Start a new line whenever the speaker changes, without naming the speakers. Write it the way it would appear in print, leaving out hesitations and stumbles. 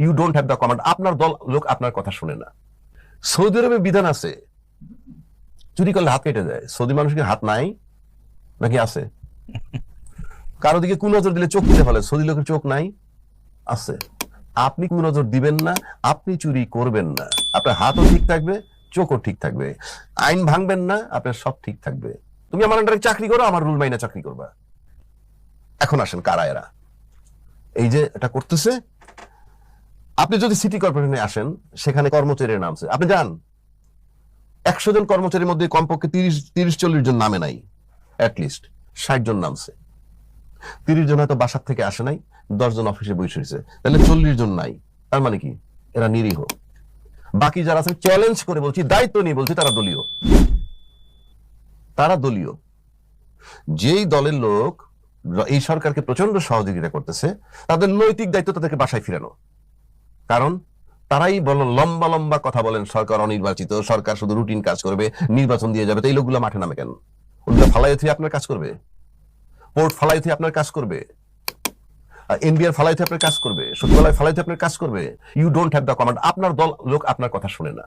You don't have the command. আপনার দল লোক আপনার কথা শুনে না। সৌদি আরবে বিধান আছে চুরি করলে হাত কেটে যায়। সৌদি মানুষের হাত নাই নাকি আছে? কারো দিকে কুনজর দিলে চোখ কেটে ফেলে। সৌদি লোকের চোখ নাই, আছে। আপনি কুনজর দিবেন না, আপনি চুরি করবেন না, আপনার হাতও ঠিক থাকবে, চোখও ঠিক থাকবে, আইন ভাঙবেন না, আপনার সব ঠিক থাকবে। তুমি আমার আন্ডারে চাকরি করো, আমার রুল মাইনা চাকরি করবা। এখন আসেন কারা এরা, এই যে এটা করতেছে। আপনি যদি সিটি কর্পোরেশনে আসেন, সেখানে কর্মচারীর নামছে, আপনি যান 100 জন কর্মচারীর মধ্যে কমপক্ষে 30-40 জন নামে নাই, অ্যাটলিস্ট 60 জন নামছে। 30 জন হয়তো বাসার থেকে আসে নাই, 10 জন অফিসে বসে রয়েছে, তাহলে 40 জন নাই। তার মানে কি এরা নিরীহ। বাকি যারা আছে চ্যালেঞ্জ করে বলছি, দায়িত্ব নিয়ে বলছি, তারা দলীয়। তারা দলীয়। যেই দলের লোক এই সরকারকে প্রচন্ড সহযোগিতা করতেছে, তাদের নৈতিক দায়িত্ব তাদেরকে বাসায় ফিরানো। কারণ তারাই বলেন, লম্বা লম্বা কথা বলেন, সরকার অনির্বাচিত, সরকার শুধু রুটিন কাজ করবে, নির্বাচন দিয়ে যাবে। তো এই লোকগুলো মাঠে নামে কেন? ওগুলো ফালাই থেকে আপনার কাজ করবে, পোর্ট ফালাই থেকে আপনার কাজ করবে, এনবিআর ফালাই থেকে আপনার কাজ করবে, সচিবালয় ফালাই থেকে আপনার কাজ করবে। You don't have the command. আপনার দল লোক আপনার কথা শুনে না।